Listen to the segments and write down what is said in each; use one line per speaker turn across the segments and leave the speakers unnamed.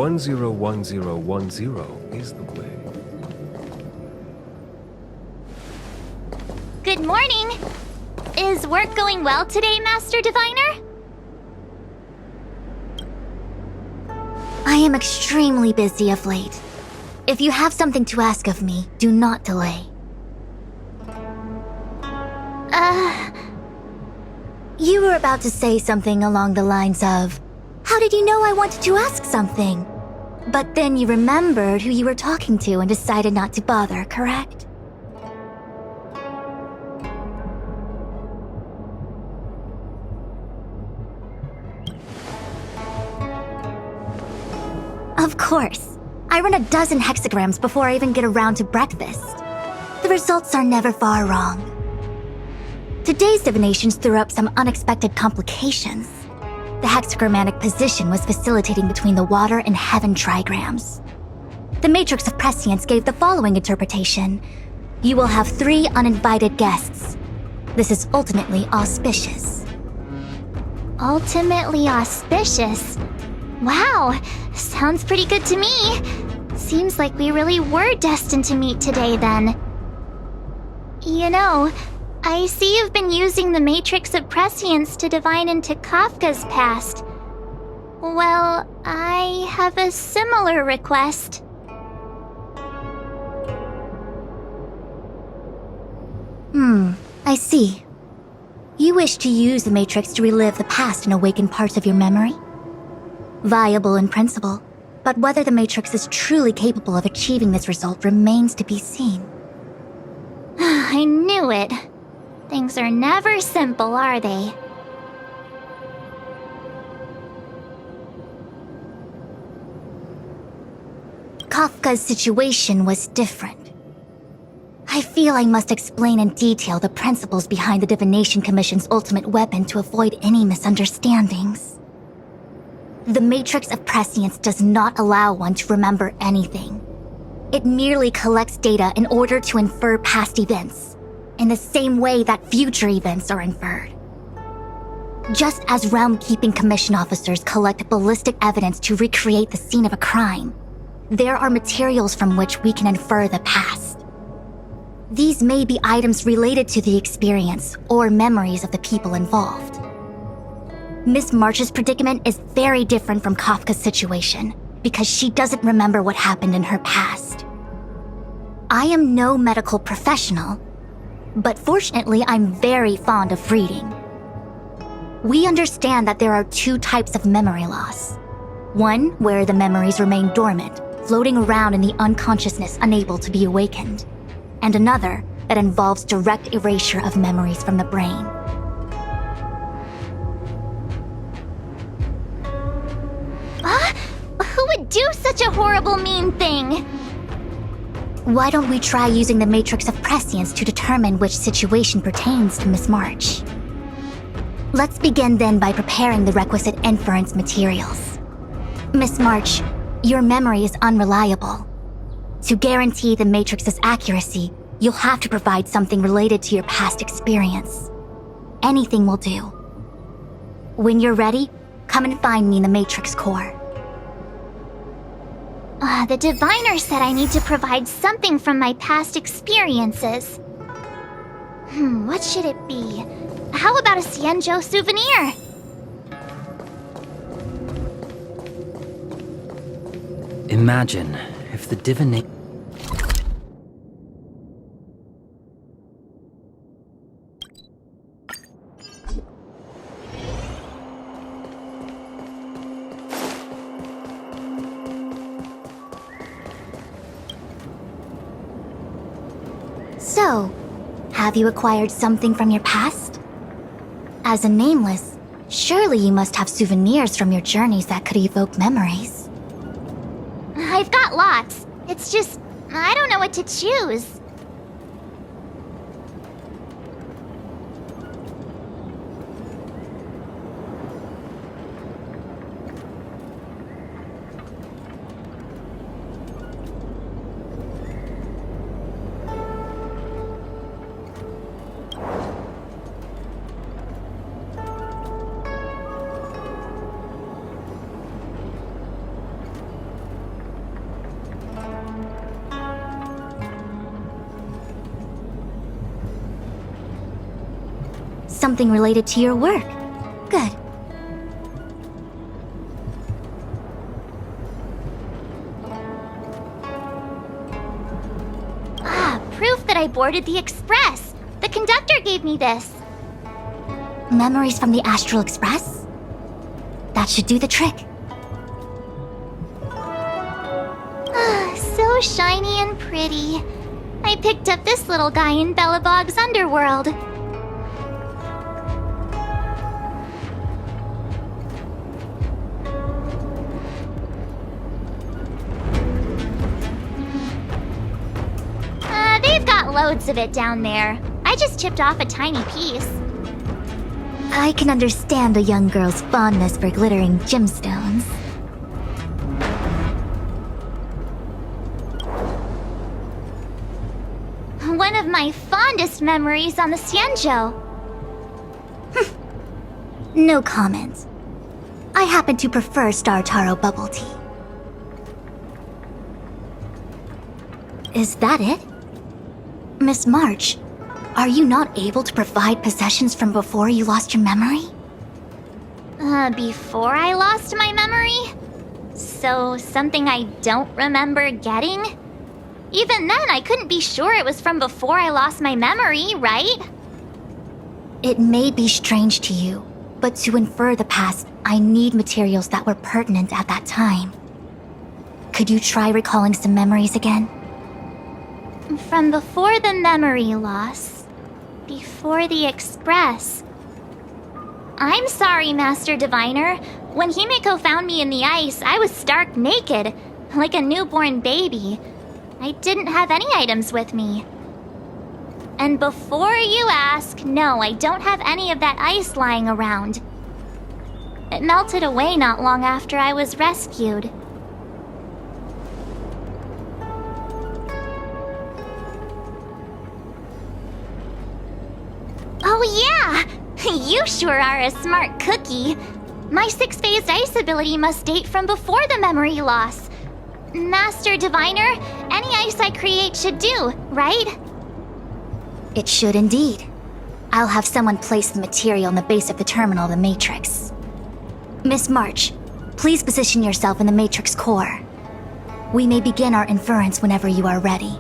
101010 is the way.
Good morning! Is work going well today, Master Diviner?
I am extremely busy of late. If you have something to ask of me, do not delay. You were about to say something along the lines of, "How did you know I wanted to ask something?" But then you remembered who you were talking to and decided not to bother, correct? Of course. I run a dozen hexagrams before I even get around to breakfast. The results are never far wrong. Today's divinations threw up some unexpected complications. The hexagrammatic position was facilitating between the water and heaven trigrams. The matrix of prescience gave the following interpretation. You will have 3 uninvited guests. This is ultimately auspicious.
Ultimately auspicious? Wow, sounds pretty good to me. Seems like we really were destined to meet today then. You know, I see you've been using the Matrix of Prescience to divine into Kafka's past. Well, I have a similar request.
I see. You wish to use the Matrix to relive the past and awaken parts of your memory? Viable in principle, but whether the Matrix is truly capable of achieving this result remains to be seen.
I knew it. Things are never simple, are they?
Kafka's situation was different. I feel I must explain in detail the principles behind the Divination Commission's ultimate weapon to avoid any misunderstandings. The Matrix of Prescience does not allow one to remember anything. It merely collects data in order to infer past events, in the same way that future events are inferred. Just as Realm-Keeping Commission officers collect ballistic evidence to recreate the scene of a crime, there are materials from which we can infer the past. These may be items related to the experience or memories of the people involved. Miss March's predicament is very different from Kafka's situation because she doesn't remember what happened in her past. I am no medical professional, but fortunately I'm very fond of reading. We understand that there are 2 types of memory loss. One where the memories remain dormant, floating around in the unconsciousness unable to be awakened, and another that involves direct erasure of memories from the brain.
Who would do such a horrible, mean thing?
Why don't we try using the Matrix of Prescience to determine which situation pertains to Miss March? Let's begin then by preparing the requisite inference materials. Miss March, your memory is unreliable. To guarantee the Matrix's accuracy, you'll have to provide something related to your past experience. Anything will do. When you're ready, come and find me in the Matrix core.
The diviner said I need to provide something from my past experiences. What should it be? How about a Xianzhou souvenir?
Imagine if the divination...
So, have you acquired something from your past? As a nameless, surely you must have souvenirs from your journeys that could evoke memories.
I've got lots. It's just, I don't know what to choose.
Something related to your work. Good.
Proof that I boarded the express. The conductor gave me this.
Memories from the Astral Express? That should do the trick.
So shiny and pretty. I picked up this little guy in Bellabog's underworld. They've got loads of it down there. I just chipped off a tiny piece.
I can understand a young girl's fondness for glittering gemstones.
One of my fondest memories on the Xianzhou.
No comment. I happen to prefer Star Taro bubble tea. Is that it? Miss March, are you not able to provide possessions from before you lost your memory?
Before I lost my memory? So, something I don't remember getting? Even then, I couldn't be sure it was from before I lost my memory, right?
It may be strange to you, but to infer the past, I need materials that were pertinent at that time. Could you try recalling some memories again?
From before the memory loss. Before the express. I'm sorry, Master Diviner. When Himeko found me in the ice, I was stark naked, like a newborn baby. I didn't have any items with me. And before you ask, no, I don't have any of that ice lying around. It melted away not long after I was rescued. Oh yeah! You sure are a smart cookie. My six-phased ice ability must date from before the memory loss. Master Diviner, any ice I create should do, right?
It should indeed. I'll have someone place the material in the base of the terminal of the Matrix. Miss March, please position yourself in the Matrix core. We may begin our inference whenever you are ready.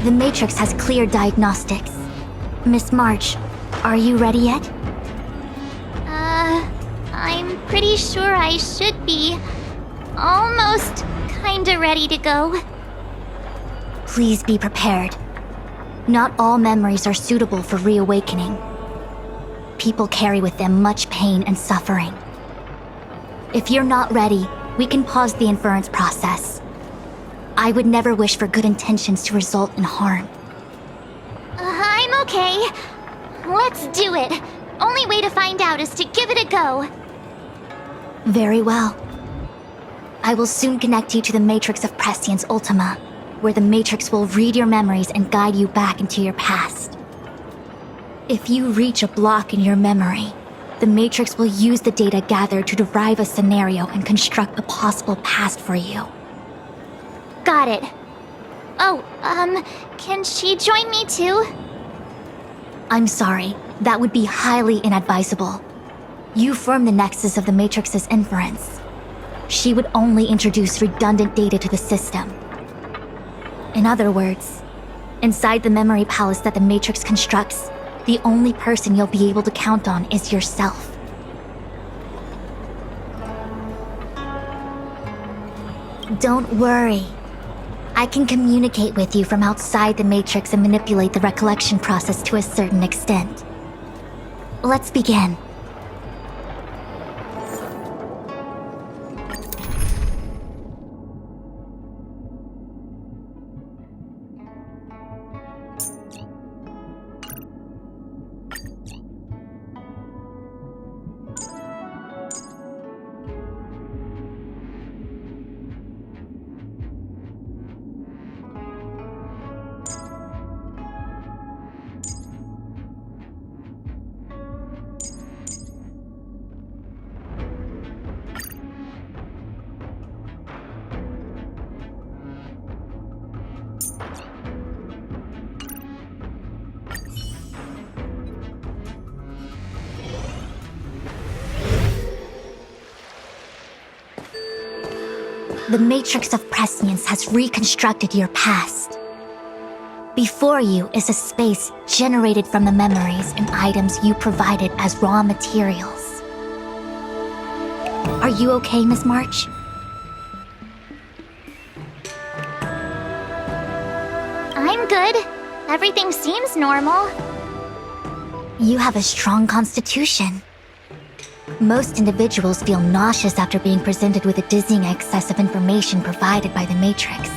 The Matrix has clear diagnostics. Miss March, are you ready yet?
I'm pretty sure I should be. Almost kinda ready to go.
Please be prepared. Not all memories are suitable for reawakening. People carry with them much pain and suffering. If you're not ready, we can pause the inference process. I would never wish for good intentions to result in harm.
I'm okay. Let's do it. Only way to find out is to give it a go.
Very well. I will soon connect you to the Matrix of Prescience Ultima, where the Matrix will read your memories and guide you back into your past. If you reach a block in your memory, the Matrix will use the data gathered to derive a scenario and construct a possible past for you.
Got it. Oh, can she join me too?
I'm sorry, that would be highly inadvisable. You form the nexus of the Matrix's inference. She would only introduce redundant data to the system. In other words, inside the memory palace that the Matrix constructs, the only person you'll be able to count on is yourself. Don't worry. I can communicate with you from outside the Matrix and manipulate the recollection process to a certain extent. Let's begin. The Matrix of Prescience has reconstructed your past. Before you is a space generated from the memories and items you provided as raw materials. Are you okay, Miss March?
I'm good. Everything seems normal.
You have a strong constitution. Most individuals feel nauseous after being presented with a dizzying excess of information provided by the Matrix.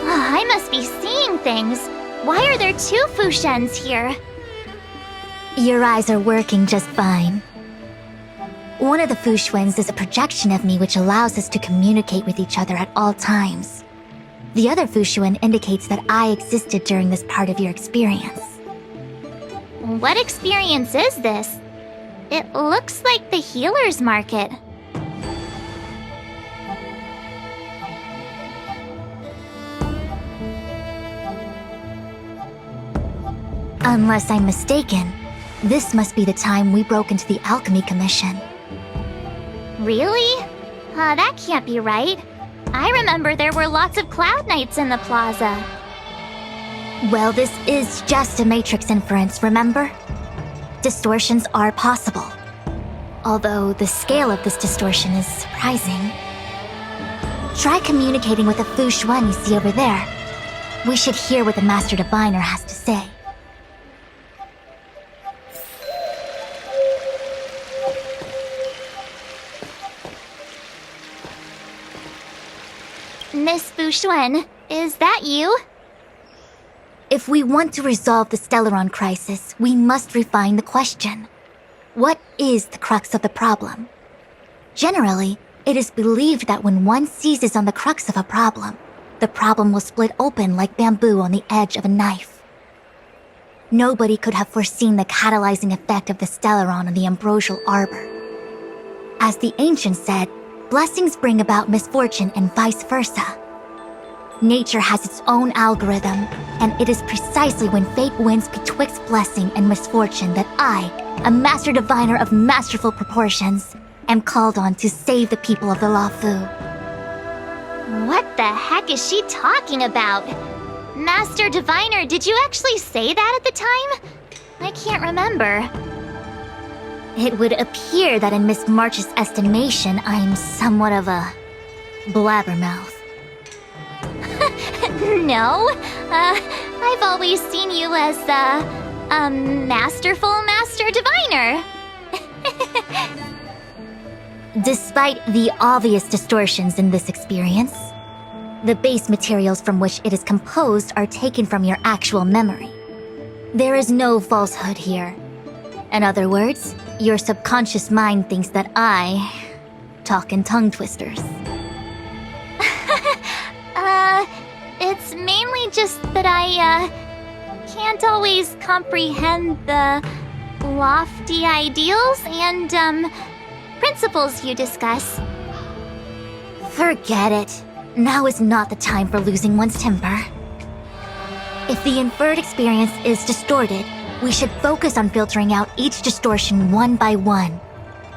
I must be seeing things. Why are there two Fushens here?
Your eyes are working just fine. One of the Fushwens is a projection of me which allows us to communicate with each other at all times. The other Fushuen indicates that I existed during this part of your experience.
What experience is this? It looks like the healer's market.
Unless I'm mistaken, this must be the time we broke into the Alchemy Commission.
Really? That can't be right. I remember there were lots of Cloud Knights in the plaza.
Well, this is just a Matrix inference, remember? Distortions are possible. Although the scale of this distortion is surprising. Try communicating with the Fushuen you see over there. We should hear what the Master Diviner has to say.
Miss Fushuen, is that you?
If we want to resolve the Stellaron crisis, we must refine the question. What is the crux of the problem? Generally, it is believed that when one seizes on the crux of a problem, the problem will split open like bamboo on the edge of a knife. Nobody could have foreseen the catalyzing effect of the Stellaron on the ambrosial arbor. As the ancients said, blessings bring about misfortune and vice versa. Nature has its own algorithm, and it is precisely when fate wins betwixt blessing and misfortune that I, a Master Diviner of masterful proportions, am called on to save the people of the Luofu.
What the heck is she talking about? Master Diviner, did you actually say that at the time? I can't remember.
It would appear that in Miss March's estimation, I'm somewhat of a blabbermouth.
No, I've always seen you as a masterful Master Diviner.
Despite the obvious distortions in this experience, the base materials from which it is composed are taken from your actual memory. There is no falsehood here. In other words, your subconscious mind thinks that I talk in tongue twisters.
It's mainly just that I, can't always comprehend the lofty ideals and, principles you discuss.
Forget it. Now is not the time for losing one's temper. If the inferred experience is distorted, we should focus on filtering out each distortion one by one.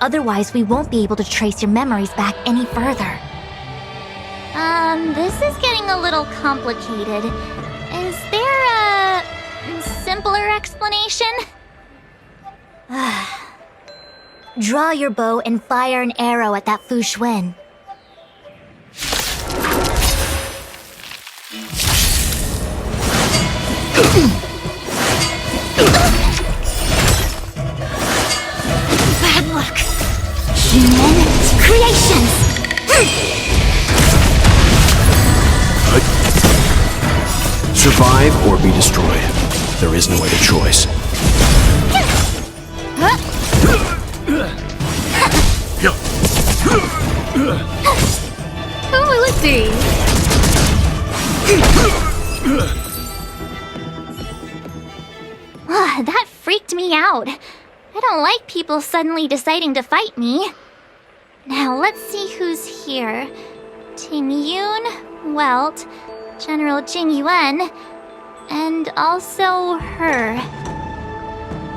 Otherwise, we won't be able to trace your memories back any further.
This is getting a little complicated. Is there a simpler explanation?
Draw your bow and fire an arrow at that Fushuen. Bad luck. Human creations.
Survive or be destroyed. There is no other choice.
Oh, let's see. That freaked me out. I don't like people suddenly deciding to fight me. Now, let's see who's here. Ting Yun, Welt, General Jing Yuan, and also her.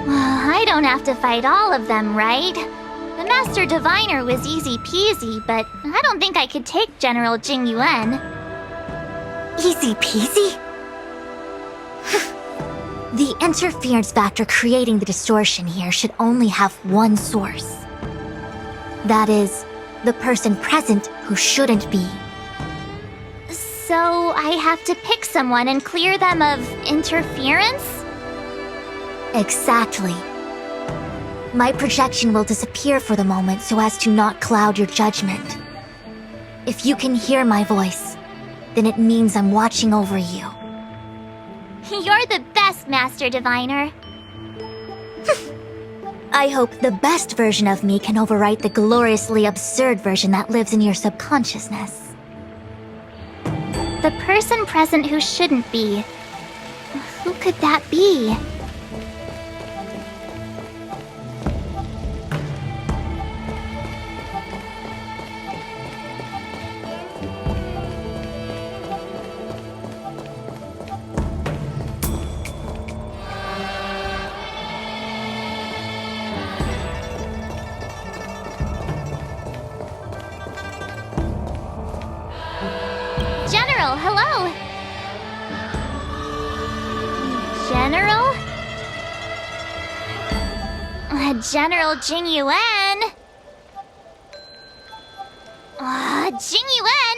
I don't have to fight all of them, right? The Master Diviner was easy peasy, but I don't think I could take General Jing Yuan.
Easy peasy? The interference factor creating the distortion here should only have one source. That is, the person present who shouldn't be.
So I have to pick someone and clear them of interference?
Exactly. My projection will disappear for the moment so as to not cloud your judgment. If you can hear my voice, then it means I'm watching over you.
You're the best, Master Diviner.
I hope the best version of me can overwrite the gloriously absurd version that lives in your subconsciousness.
The person present who shouldn't be. Who could that be? General, hello! General? General Jing Yuan? Jing Yuan?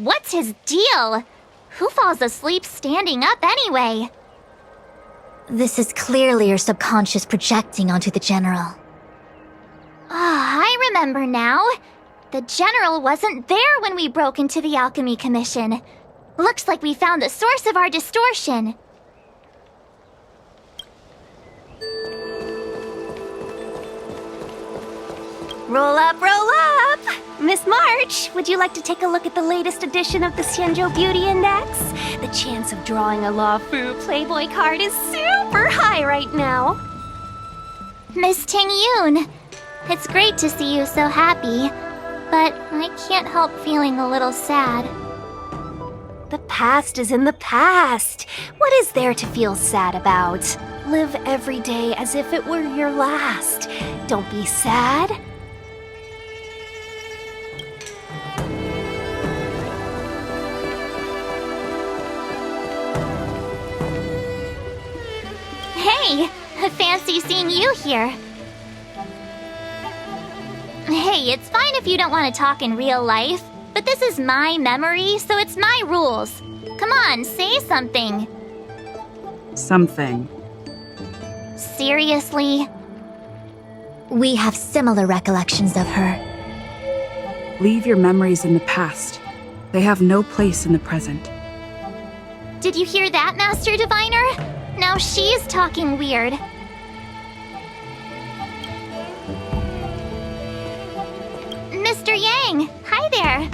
What's his deal? Who falls asleep standing up anyway?
This is clearly your subconscious projecting onto the General.
I remember now. The General wasn't there when we broke into the Alchemy Commission. Looks like we found the source of our distortion.
Roll up, roll up! Miss March, would you like to take a look at the latest edition of the Xianzhou Beauty Index? The chance of drawing a Luofu Playboy card is super high right now.
Miss Ting Yun, it's great to see you so happy, but I can't help feeling a little sad.
The past is in the past. What is there to feel sad about? Live every day as if it were your last. Don't be sad.
Hey, fancy seeing you here. Hey, it's fine if you don't want to talk in real life, but this is my memory, so it's my rules. Come on, say something.
Something.
Seriously?
We have similar recollections of her.
Leave your memories in the past. They have no place in the present.
Did you hear that, Master Diviner? Now she's talking weird. Mr. Yang, hi there.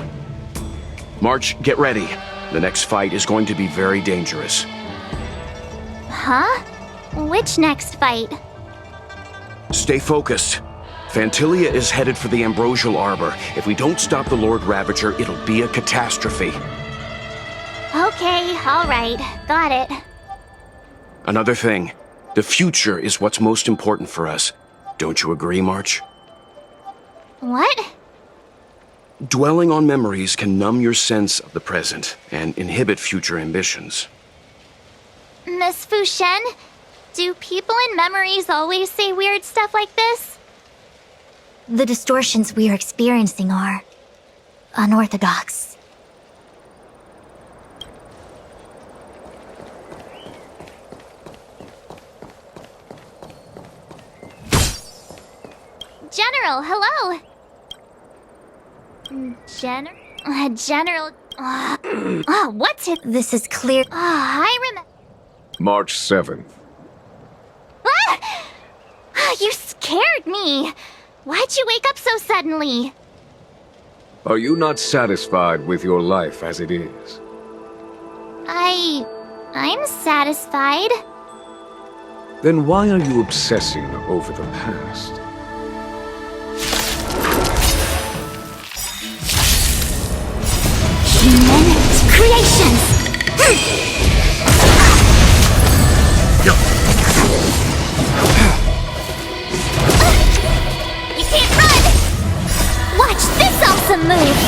March, get ready. The next fight is going to be very dangerous.
Huh? Which next fight?
Stay focused. Fantilia is headed for the Ambrosial Arbor. If we don't stop the Lord Ravager, it'll be a catastrophe.
Okay, alright. Got it.
Another thing, the future is what's most important for us. Don't you agree, March?
What?
Dwelling on memories can numb your sense of the present and inhibit future ambitions.
Miss Fu Shen, do people in memories always say weird stuff like this?
The distortions we are experiencing are unorthodox.
General, hello! General... what's it?
This is clear.
I remember...
March 7th.
You scared me! Why'd you wake up so suddenly?
Are you not satisfied with your life as it is?
I'm satisfied.
Then why are you obsessing over the past?
creations!
You can't run! Watch this awesome move!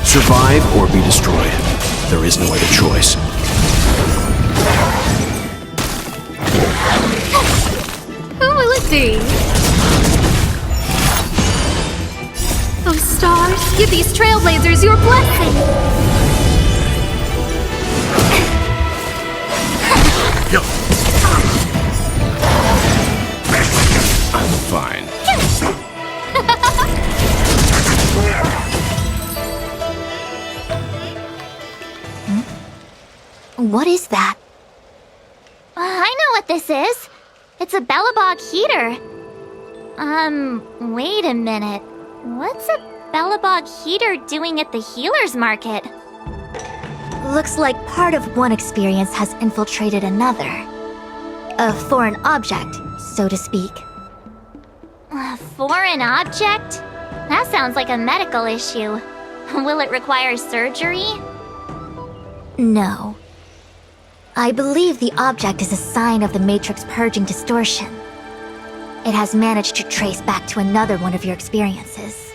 Survive or be destroyed. There is no other choice.
Who will it be? Oh, stars, give these trailblazers your blessing!
I'm fine.
What is that?
I know what this is. It's a Bellabog heater. Wait a minute. What's a Bellabog heater doing at the healer's market?
Looks like part of one experience has infiltrated another. A foreign object, so to speak.
A foreign object? That sounds like a medical issue. Will it require surgery?
No. I believe the object is a sign of the Matrix purging distortion. It has managed to trace back to another one of your experiences.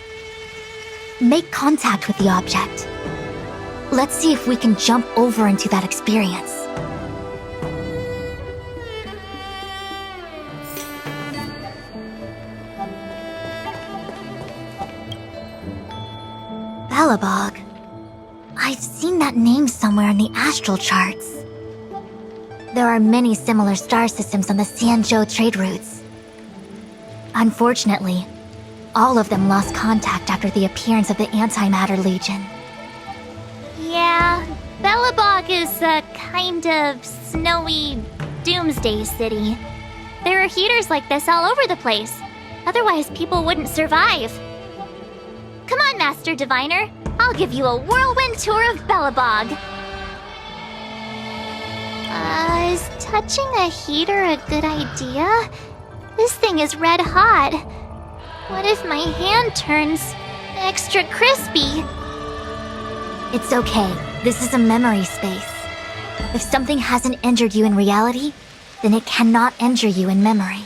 Make contact with the object. Let's see if we can jump over into that experience. Bellabog. I've seen that name somewhere in the astral charts. There are many similar star systems on the Xianzhou trade routes. Unfortunately, all of them lost contact after the appearance of the Antimatter Legion.
Yeah, Bellabog is a kind of snowy doomsday city. There are heaters like this all over the place. Otherwise, people wouldn't survive. Come on, Master Diviner. I'll give you a whirlwind tour of Bellabog. Is touching a heater a good idea? This thing is red hot. What if my hand turns extra crispy?
It's okay. This is a memory space. If something hasn't injured you in reality, then it cannot injure you in memory.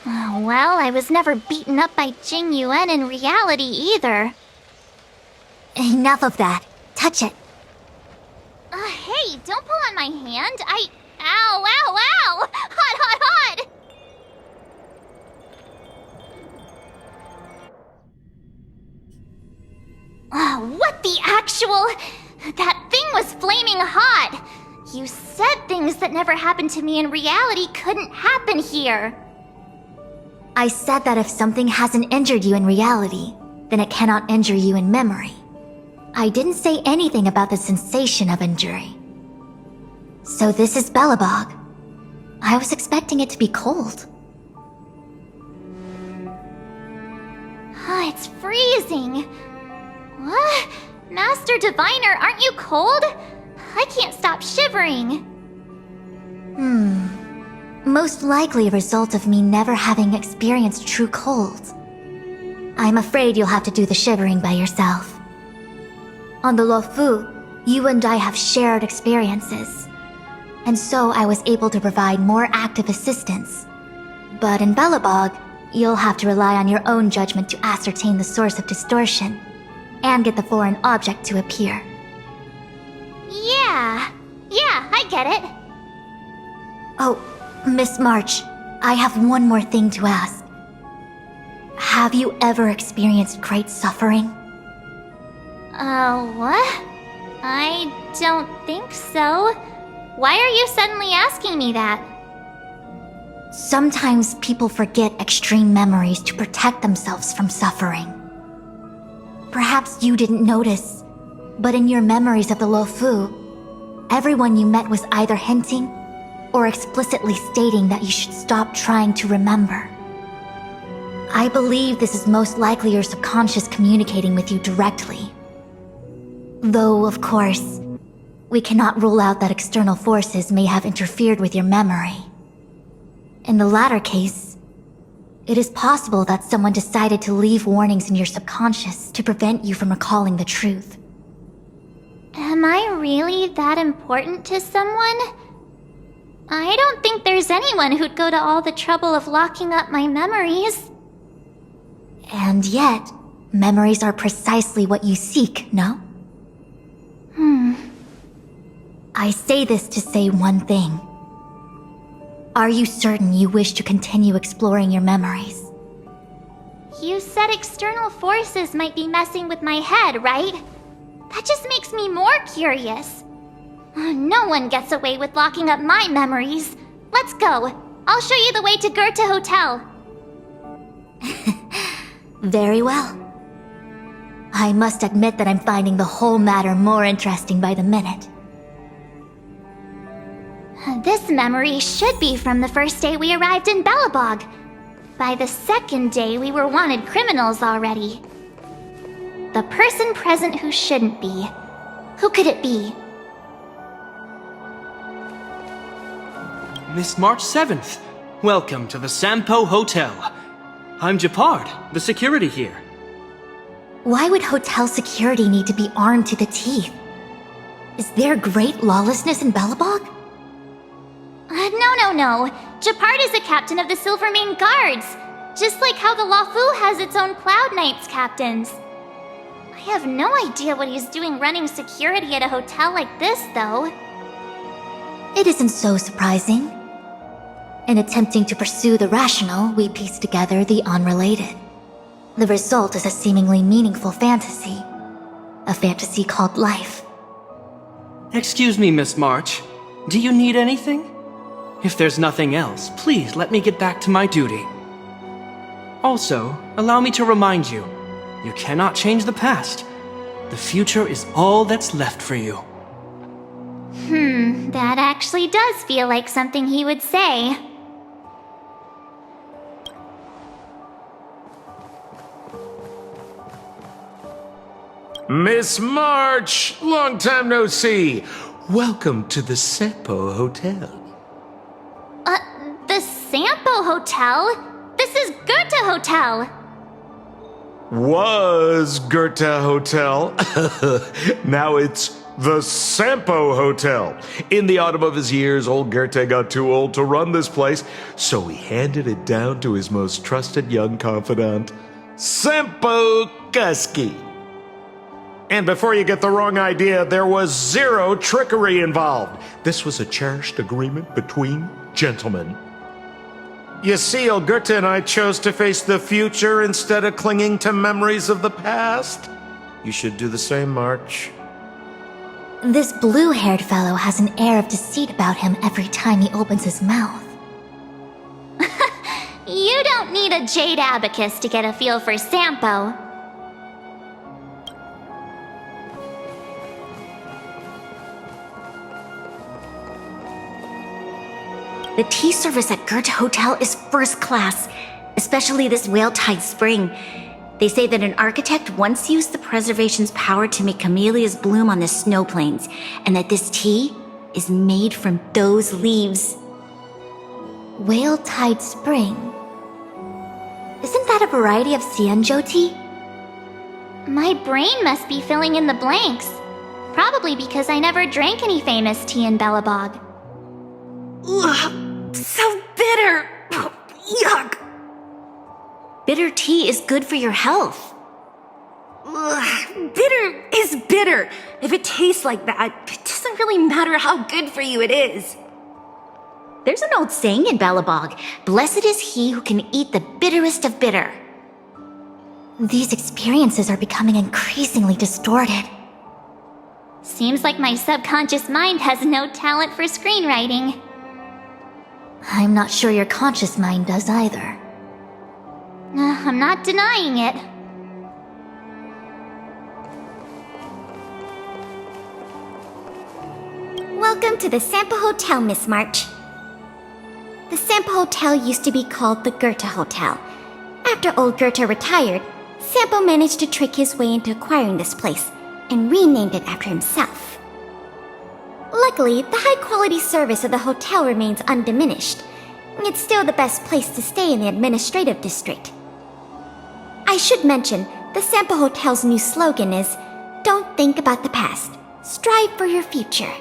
Oh, well, I was never beaten up by Jing Yuan in reality either.
Enough of that. Touch it.
Hey, don't pull on my hand. Ow, ow, ow! Hot, hot, hot! What the actual... That thing was flaming hot! You said things that never happened to me in reality couldn't happen here.
I said that if something hasn't injured you in reality, then it cannot injure you in memory. I didn't say anything about the sensation of injury. So this is Bellabog. I was expecting it to be cold.
It's freezing. What? Master Diviner, aren't you cold? I can't stop shivering.
Most likely a result of me never having experienced true cold. I'm afraid you'll have to do the shivering by yourself. On the Luofu, you and I have shared experiences, and so I was able to provide more active assistance. But in Bellabog, you'll have to rely on your own judgment to ascertain the source of distortion, and get the foreign object to appear.
Yeah, I get it.
Oh, Miss March, I have one more thing to ask. Have you ever experienced great suffering?
What? I don't think so. Why are you suddenly asking me that?
Sometimes people forget extreme memories to protect themselves from suffering. Perhaps you didn't notice, but in your memories of the Luofu, everyone you met was either hinting or explicitly stating that you should stop trying to remember. I believe this is most likely your subconscious communicating with you directly. Though, of course, we cannot rule out that external forces may have interfered with your memory. In the latter case, it is possible that someone decided to leave warnings in your subconscious to prevent you from recalling the truth.
Am I really that important to someone? I don't think there's anyone who'd go to all the trouble of locking up my memories.
And yet, memories are precisely what you seek, no? I say this to say one thing. Are you certain you wish to continue exploring your memories?
You said external forces might be messing with my head, right? That just makes me more curious. No one gets away with locking up my memories. Let's go. I'll show you the way to Goethe Hotel.
Very well. I must admit that I'm finding the whole matter more interesting by the minute.
This memory should be from the first day we arrived in Belobog. By the second day, we were wanted criminals already. The person present who shouldn't be. Who could it be?
Miss March 7th, welcome to the Sampo Hotel. I'm Japard, the security here.
Why would hotel security need to be armed to the teeth? Is there great lawlessness in Belobog?
No. Japard is the captain of the Silvermane Guards. Just like how the Lafu has its own Cloud Knights captains. I have no idea what he's doing running security at a hotel like this, though.
It isn't so surprising. In attempting to pursue the rational, we piece together the unrelated. The result is a seemingly meaningful fantasy. A fantasy called life.
Excuse me, Miss March. Do you need anything? If there's nothing else, please let me get back to my duty. Also, allow me to remind you, you cannot change the past. The future is all that's left for you.
That actually does feel like something he would say.
Miss March! Long time no see. Welcome to the Sampo Hotel.
The Sampo Hotel? This is Goethe Hotel.
Was Goethe Hotel. Now it's the Sampo Hotel. In the autumn of his years, old Goethe got too old to run this place, so he handed it down to his most trusted young confidant, Sampo Kuski. And before you get the wrong idea, there was zero trickery involved. This was a cherished agreement between gentlemen. You see, old Goethe and I chose to face the future instead of clinging to memories of the past. You should do the same, March.
This blue-haired fellow has an air of deceit about him every time he opens his mouth.
You don't need a jade abacus to get a feel for Sampo.
The tea service at Goethe Hotel is first class, especially this Whale-Tide Spring. They say that an architect once used the preservation's power to make camellias bloom on the snow plains, and that this tea is made from those leaves.
Whale-Tide Spring? Isn't that a variety of Xianzhou tea?
My brain must be filling in the blanks. Probably because I never drank any famous tea in Belobog.
Ugh, so bitter! Yuck! Bitter tea is good for your health.
Ugh, bitter is bitter. If it tastes like that, it doesn't really matter how good for you it is.
There's an old saying in Belobog, blessed is he who can eat the bitterest of bitter.
These experiences are becoming increasingly distorted.
Seems like my subconscious mind has no talent for screenwriting.
I'm not sure your conscious mind does either.
I'm not denying it.
Welcome to the Sampo Hotel, Miss March. The Sampo Hotel used to be called the Goethe Hotel. After old Goethe retired, Sampo managed to trick his way into acquiring this place and renamed it after himself.
Luckily, the high-quality service of the hotel remains undiminished. It's still the best place to stay in the administrative district. I should mention, the Sampo Hotel's new slogan is, "Don't think about the past. Strive for your future."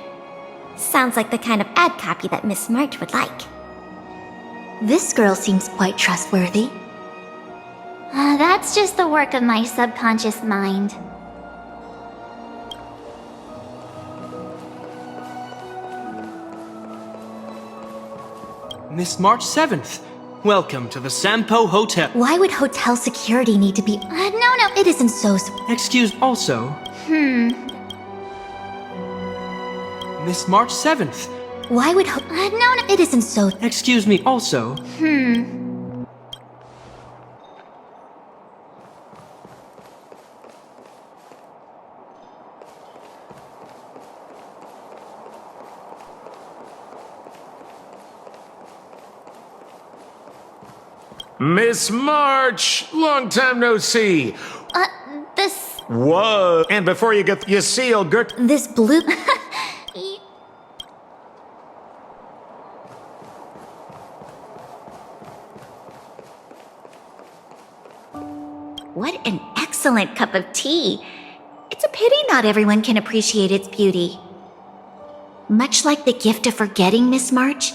Sounds like the kind of ad copy that Miss March would like.
This girl seems quite trustworthy.
That's just the work of my subconscious mind.
Miss March 7th, welcome to the Sampo Hotel.
Why would hotel security need to be...
No.
It isn't so...
Excuse also. Miss March 7th.
Why would
No.
It isn't so...
Excuse me also.
Miss March, long time no see.
This...
Whoa. And before you get your seal, Gert.
This blue...
What an excellent cup of tea. It's a pity not everyone can appreciate its beauty. Much like the gift of forgetting, Miss March,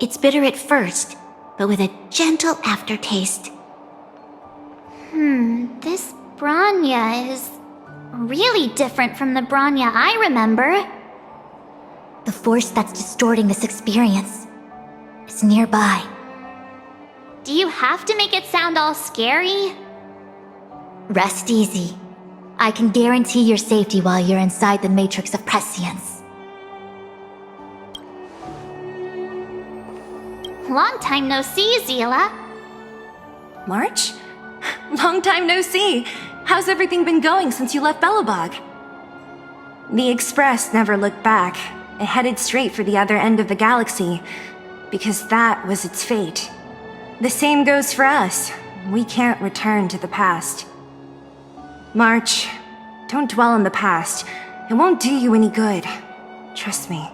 it's bitter at first, but with a gentle aftertaste.
This Bronya is really different from the Bronya I remember.
The force that's distorting this experience is nearby.
Do you have to make it sound all scary?
Rest easy. I can guarantee your safety while you're inside the matrix of prescience.
Long time no see, Zila.
March? Long time no see. How's everything been going since you left Belobog? The Express never looked back. It headed straight for the other end of the galaxy, because that was its fate. The same goes for us. We can't return to the past. March, don't dwell on the past. It won't do you any good. Trust me.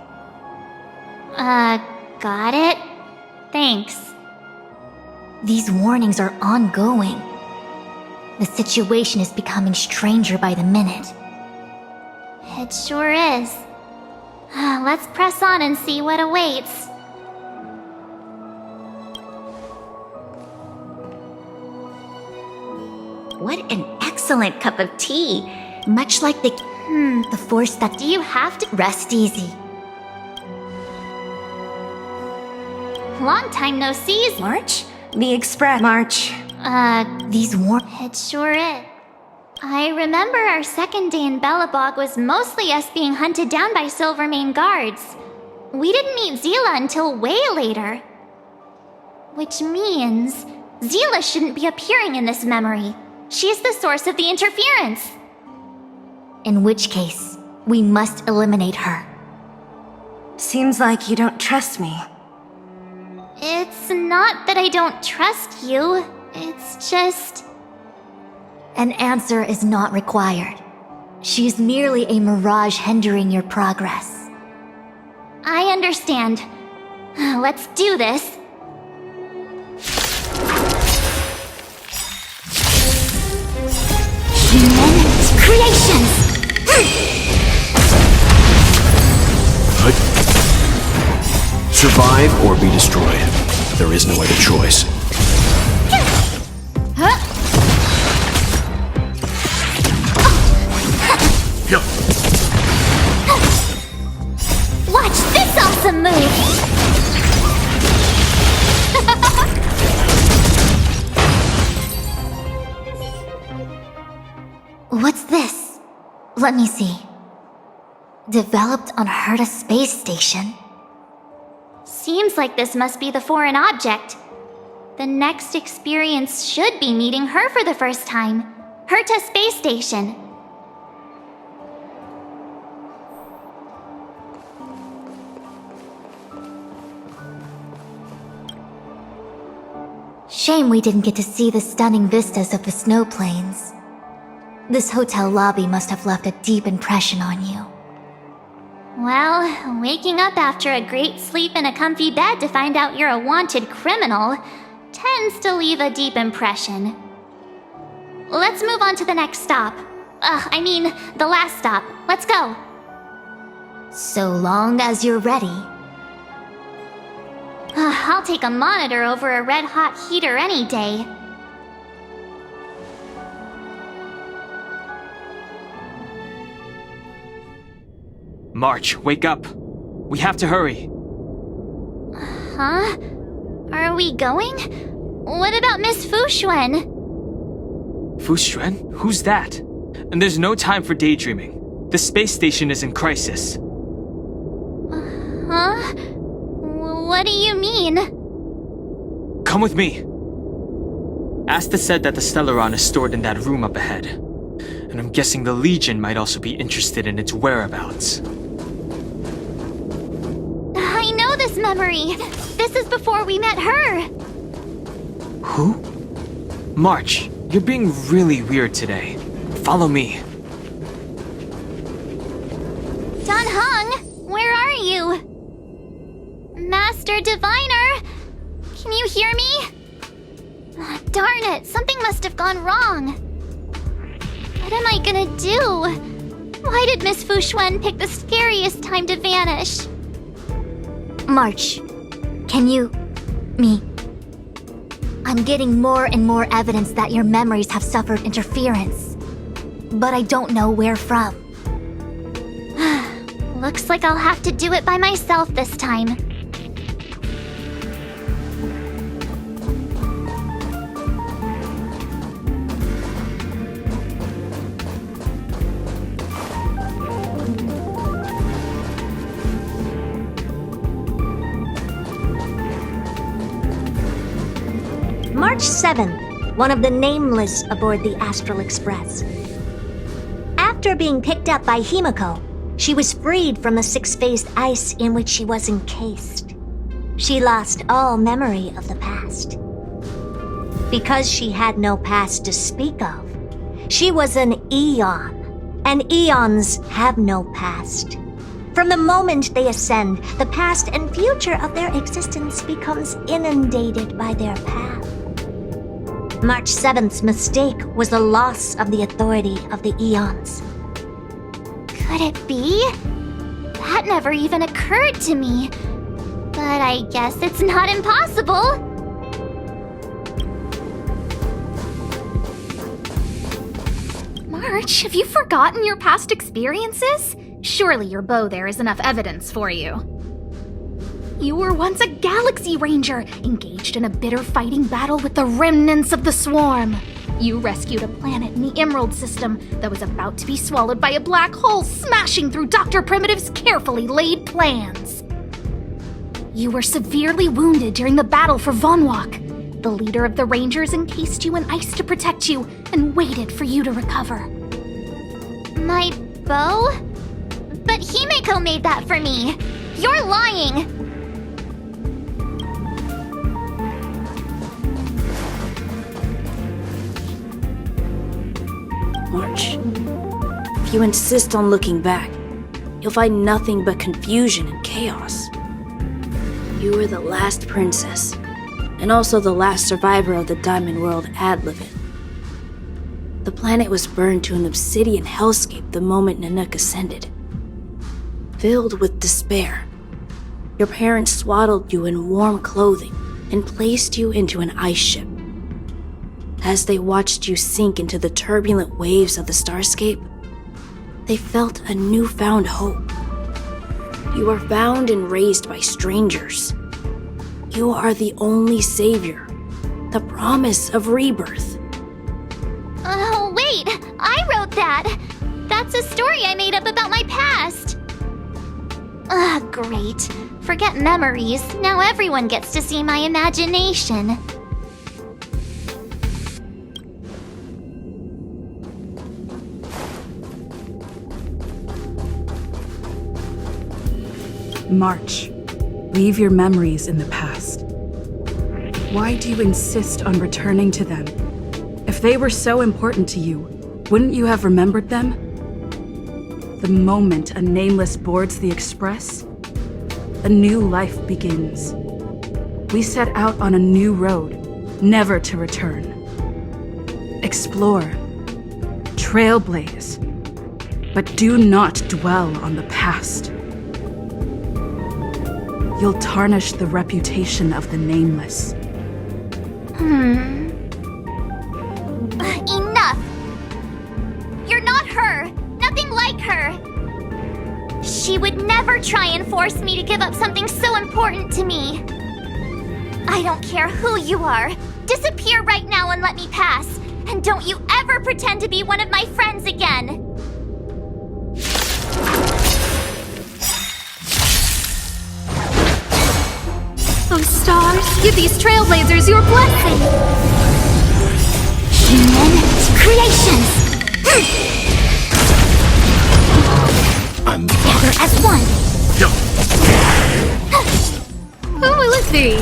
Got it? Thanks.
These warnings are ongoing. The situation is becoming stranger by the minute.
It sure is. Let's press on and see what awaits.
What an excellent cup of tea. Much like the
force that...
Do you have to...
Rest easy.
Long time no see.
March? The Express. March.
These
It sure is. I remember our second day in Belobog was mostly us being hunted down by Silvermane guards. We didn't meet Zila until way later. Which means Zila shouldn't be appearing in this memory. She's the source of the interference.
In which case, we must eliminate her.
Seems like you don't trust me.
It's not that I don't trust you. It's just...
An answer is not required. She's merely a mirage hindering your progress.
I understand. Let's do this.
Human creations!
Survive or be destroyed. There is no other choice.
Watch this awesome move!
What's this? Let me see. Developed on Herta Space Station.
Seems like this must be the foreign object. The next experience should be meeting her for the first time. Herta Space Station.
Shame we didn't get to see the stunning vistas of the snow plains. This hotel lobby must have left a deep impression on you.
Well, waking up after a great sleep in a comfy bed to find out you're a wanted criminal tends to leave a deep impression. Let's move on to the next stop. The last stop. Let's go.
So long as you're ready.
I'll take a monitor over a red-hot heater any day.
March, wake up. We have to hurry.
Huh? Are we going? What about Miss Fuxuan?
Fuxuan? Who's that? And there's no time for daydreaming. The space station is in crisis.
Huh? What do you mean?
Come with me. Asta said that the Stellaron is stored in that room up ahead. And I'm guessing the Legion might also be interested in its whereabouts.
I know this memory. This is before we met her.
Who? March, you're being really weird today. Follow me.
Dan Heng, where are you? Master Diviner, can you hear me? Darn it, something must have gone wrong. What am I gonna do? Why did Miss Fuxuan pick the scariest time to vanish?
March, can you... me? I'm getting more and more evidence that your memories have suffered interference. But I don't know where from.
Looks like I'll have to do it by myself this time.
March 7th, one of the nameless aboard the Astral Express. After being picked up by Himiko, she was freed from the six-phased ice in which she was encased. She lost all memory of the past. Because she had no past to speak of, she was an Eon, and Eons have no past. From the moment they ascend, the past and future of their existence becomes inundated by their path. March 7th's mistake was the loss of the authority of the Eons.
Could it be? That never even occurred to me. But I guess it's not impossible.
March, have you forgotten your past experiences? Surely your bow there is enough evidence for you. You were once a Galaxy Ranger, engaged in a bitter fighting battle with the remnants of the Swarm. You rescued a planet in the Emerald System that was about to be swallowed by a black hole, smashing through Dr. Primitive's carefully laid plans. You were severely wounded during the battle for Vonwalk. The leader of the Rangers encased you in ice to protect you and waited for you to recover.
My bow? But Himiko made that for me. You're lying.
March, if you insist on looking back, you'll find nothing but confusion and chaos. You were the last princess, and also the last survivor of the Diamond World Adlevin. The planet was burned to an obsidian hellscape the moment Nanook ascended. Filled with despair, your parents swaddled you in warm clothing and placed you into an ice ship. As they watched you sink into the turbulent waves of the starscape, they felt a newfound hope. You were found and raised by strangers. You are the only savior, the promise of rebirth.
Oh, wait! I wrote that! That's a story I made up about my past! Great. Forget memories. Now everyone gets to see my imagination.
March, leave your memories in the past. Why do you insist on returning to them? If they were so important to you, wouldn't you have remembered them? The moment a nameless boards the Express, a new life begins. We set out on a new road, never to return. Explore, trailblaze, but do not dwell on the past. You'll tarnish the reputation of the nameless.
Enough! You're not her! Nothing like her! She would never try and force me to give up something so important to me. I don't care who you are. Disappear right now and let me pass. And don't you ever pretend to be one of my friends again.
Oh, stars, give these trailblazers your blessing!
Human creations!
I'm
Gather as one!
Who will it be?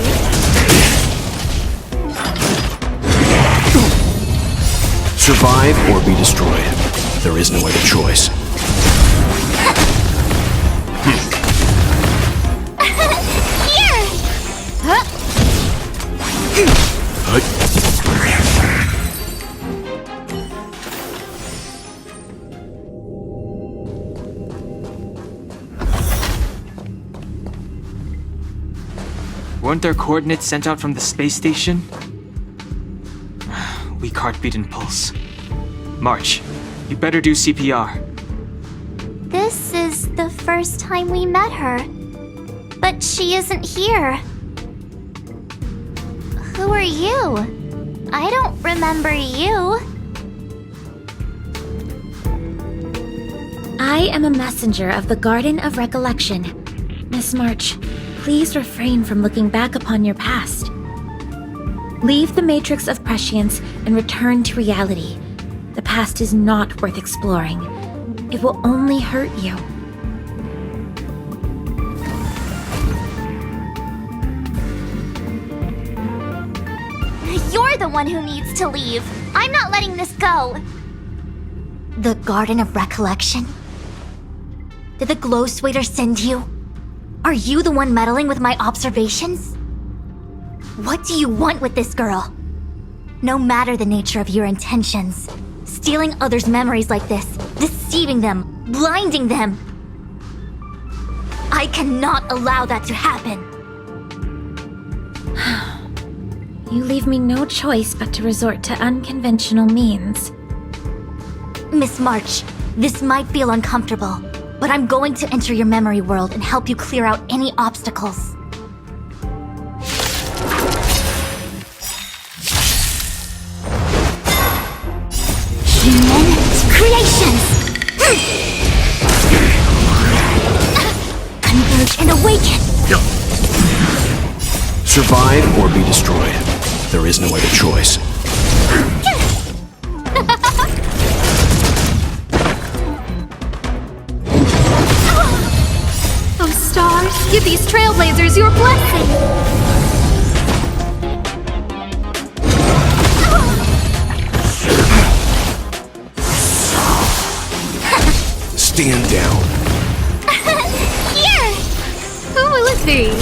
Survive or be destroyed. There is no other choice.
Here!
Weren't there coordinates sent out from the space station? Weak heartbeat and pulse. March, you better do CPR.
This is the first time we met her. But she isn't here. Who are you? I don't remember you.
I am a messenger of the Garden of Recollection. Miss March, please refrain from looking back upon your past. Leave the matrix of prescience and return to reality. The past is not worth exploring. It will only hurt you.
You're the one who needs to leave. I'm not letting this go.
The Garden of Recollection? Did the Glow Swader send you? Are you the one meddling with my observations? What do you want with this girl? No matter the nature of your intentions, stealing others' memories like this, deceiving them, blinding them. I cannot allow that to happen.
You leave me no choice but to resort to unconventional means.
Miss March, this might feel uncomfortable, but I'm going to enter your memory world and help you clear out any obstacles.
Human creations!
Converge and awaken!
Survive or be destroyed. There is no other choice.
Oh, stars, give these trailblazers your blessing!
Stand down.
Here!
Who will it be?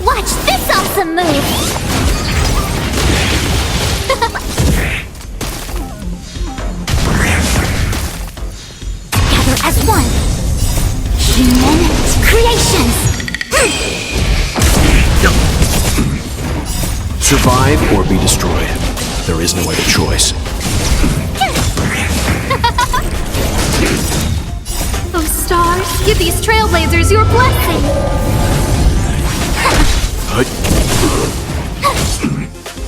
Watch this awesome move! Gather as one! Human creations!
Survive or be destroyed. There is no other choice.
Oh, stars, give these trailblazers your blessing!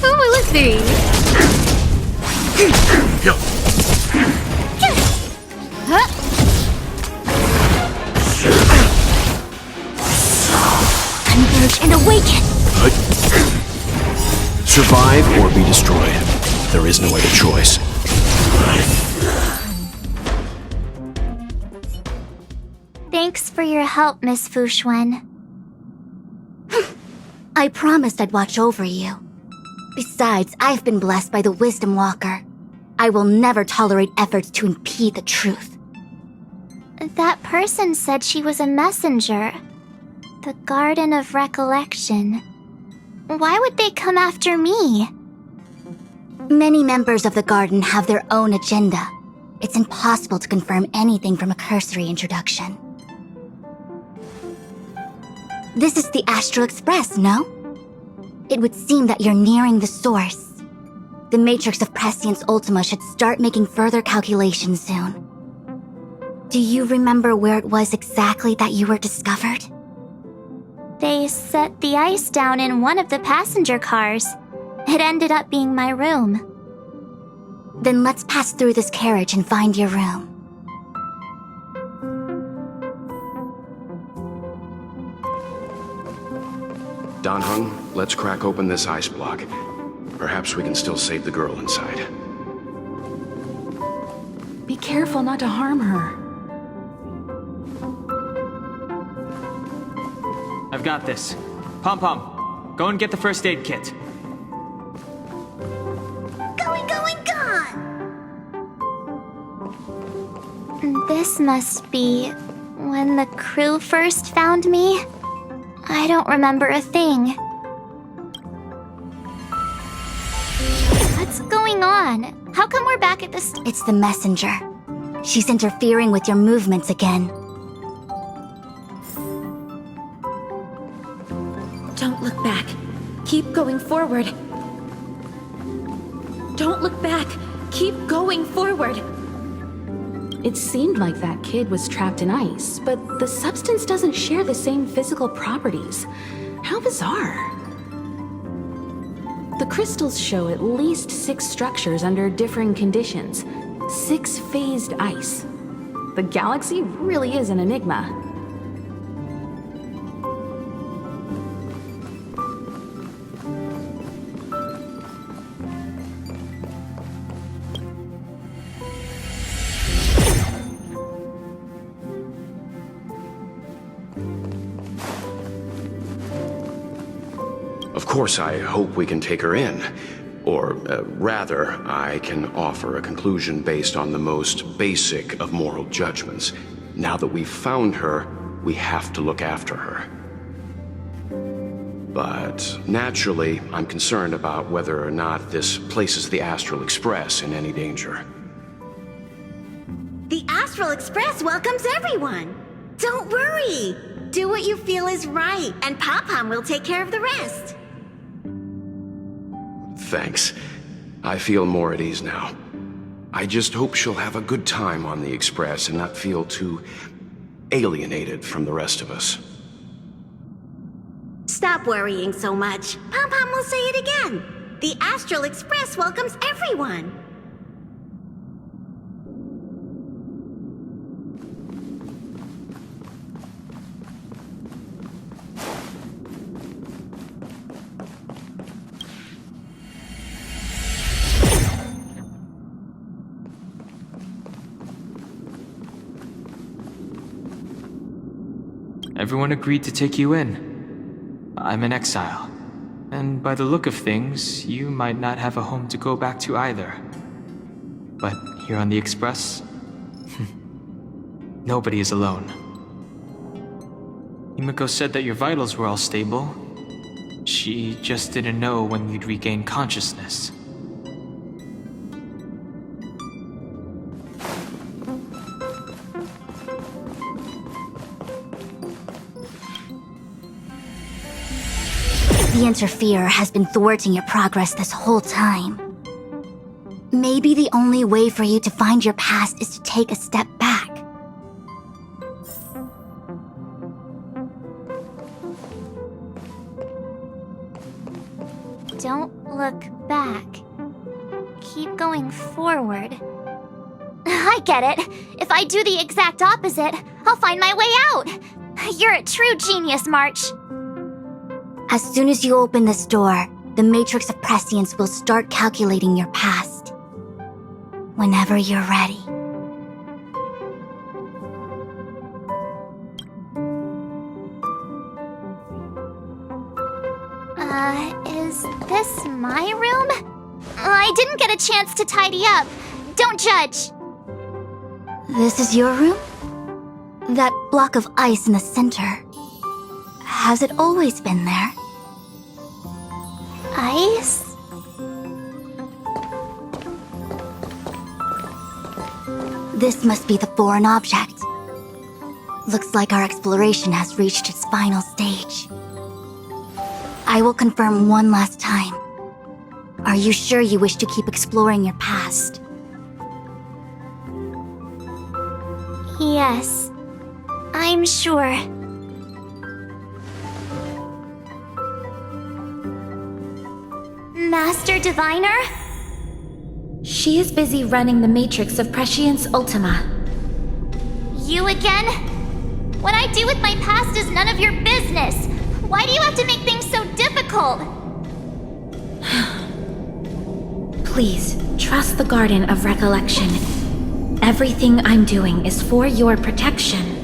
Who will it be?
Converge and awaken!
Survive or be destroyed. There is no other choice.
Thanks for your help, Miss Fushuen.
I promised I'd watch over you. Besides, I've been blessed by the Wisdom Walker. I will never tolerate efforts to impede the truth.
That person said she was a messenger. The Garden of Recollection. Why would they come after me?
Many members of the Garden have their own agenda. It's impossible to confirm anything from a cursory introduction. This is the Astral Express, no? It would seem that you're nearing the source. The Matrix of Prescience Ultima should start making further calculations soon. Do you remember where it was exactly that you were discovered?
They set the ice down in one of the passenger cars. It ended up being my room.
Then let's pass through this carriage and find your room.
Dan Heng, let's crack open this ice block. Perhaps we can still save the girl inside.
Be careful not to harm her.
I've got this. Pom Pom, go and get the first aid kit.
This must be when the crew first found me. I don't remember a thing. What's going on? How come we're back at this?
It's the messenger. She's interfering with your movements again.
Don't look back. Keep going forward. Don't look back. Keep going forward.
It seemed like that kid was trapped in ice, but the substance doesn't share the same physical properties. How bizarre. The crystals show at least 6 structures under differing conditions. 6 phased ice. The galaxy really is an enigma.
Of course, I hope we can take her in. Or, rather, I can offer a conclusion based on the most basic of moral judgments. Now that we've found her, we have to look after her. But, naturally, I'm concerned about whether or not this places the Astral Express in any danger.
The Astral Express welcomes everyone. Don't worry. Do what you feel is right, and Pop-Pom will take care of the rest.
Thanks. I feel more at ease now. I just hope she'll have a good time on the Express and not feel too alienated from the rest of us.
Stop worrying so much. Pom-Pom will say it again. The Astral Express welcomes everyone.
Everyone agreed to take you in. I'm in exile. And by the look of things, you might not have a home to go back to either. But here on the Express, nobody is alone. Himiko said that your vitals were all stable. She just didn't know when you'd regain consciousness.
The Interferer has been thwarting your progress this whole time. Maybe the only way for you to find your past is to take a step back.
Don't look back. Keep going forward. I get it. If I do the exact opposite, I'll find my way out. You're a true genius, March.
As soon as you open this door, the Matrix of Prescience will start calculating your past. Whenever you're ready.
Is this my room? I didn't get a chance to tidy up. Don't judge.
This is your room? That block of ice in the center. Has it always been there?
Ice?
This must be the foreign object. Looks like our exploration has reached its final stage. I will confirm one last time. Are you sure you wish to keep exploring your past?
Yes, I'm sure. Master Diviner?
She is busy running the matrix of Prescience Ultima.
You again? What I do with my past is none of your business. Why do you have to make things so difficult?
Please, trust the Garden of Recollection. Everything I'm doing is for your protection.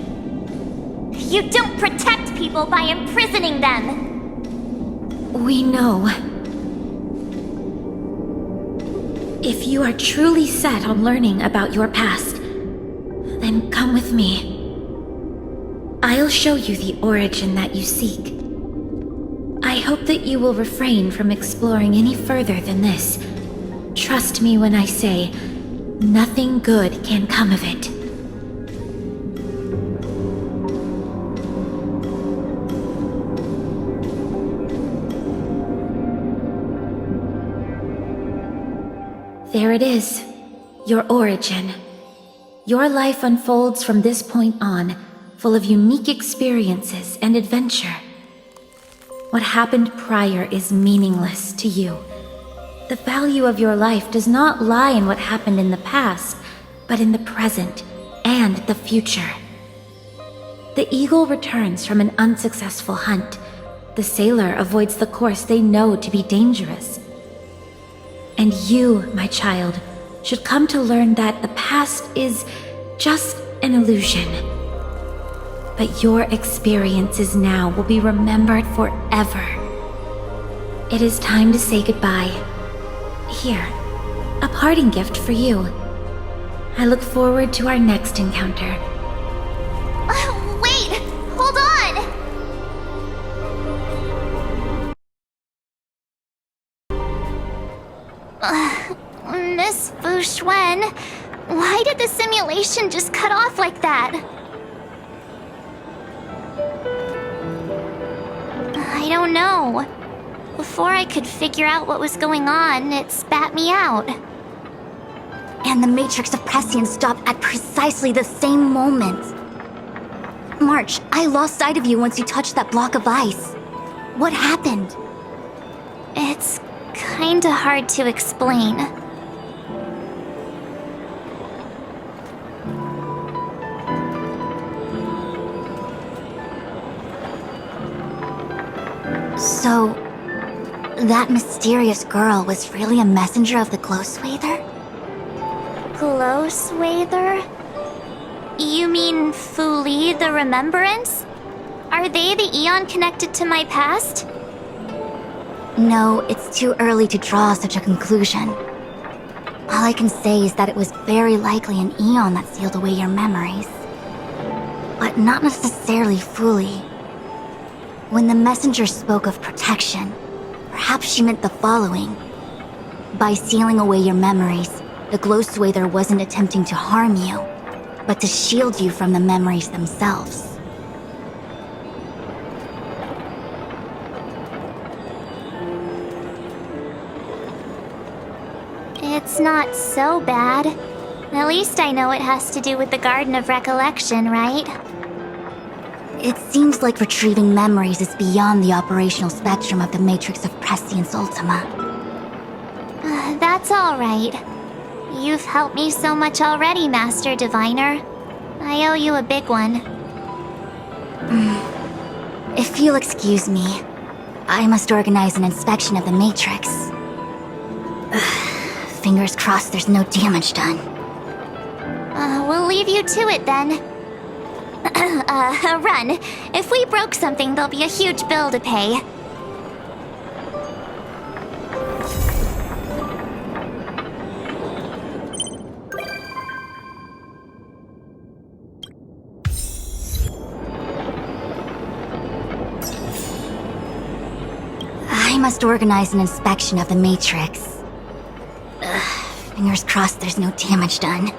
You don't protect people by imprisoning them.
We know. If you are truly set on learning about your past, then come with me. I'll show you the origin that you seek. I hope that you will refrain from exploring any further than this. Trust me when I say, nothing good can come of it. There it is, your origin. Your life unfolds from this point on, full of unique experiences and adventure. What happened prior is meaningless to you. The value of your life does not lie in what happened in the past, but in the present and the future. The eagle returns from an unsuccessful hunt. The sailor avoids the course they know to be dangerous. And you, my child, should come to learn that the past is just an illusion. But your experiences now will be remembered forever. It is time to say goodbye. Here, a parting gift for you. I look forward to our next encounter.
Wait! Hold on! Miss Fu Xuan, why did the simulation just cut off like that? I don't know. Before I could figure out what was going on, it spat me out.
And the Matrix of Prescience stopped at precisely the same moment. March, I lost sight of you once you touched that block of ice. What happened?
It's kinda hard to explain.
So, that mysterious girl was really a messenger of the Glow Swather?
Glow Swather? You mean Fu Li, the Remembrance? Are they the Eon connected to my past?
No, it's too early to draw such a conclusion. All I can say is that it was very likely an Eon that sealed away your memories. But not necessarily fully. When the messenger spoke of protection, perhaps she meant the following. By sealing away your memories, the Glow Swather wasn't attempting to harm you, but to shield you from the memories themselves.
It's not so bad. At least I know it has to do with the Garden of Recollection, right?
It seems like retrieving memories is beyond the operational spectrum of the Matrix of Prescience Ultima.
That's all right. You've helped me so much already, Master Diviner. I owe you a big one.
If you'll excuse me, I must organize an inspection of the Matrix. Fingers crossed there's no damage done.
We'll leave you to it then. Run. If we broke something, there'll be a huge bill to pay.
I must organize an inspection of the Matrix. Fingers crossed there's no damage done.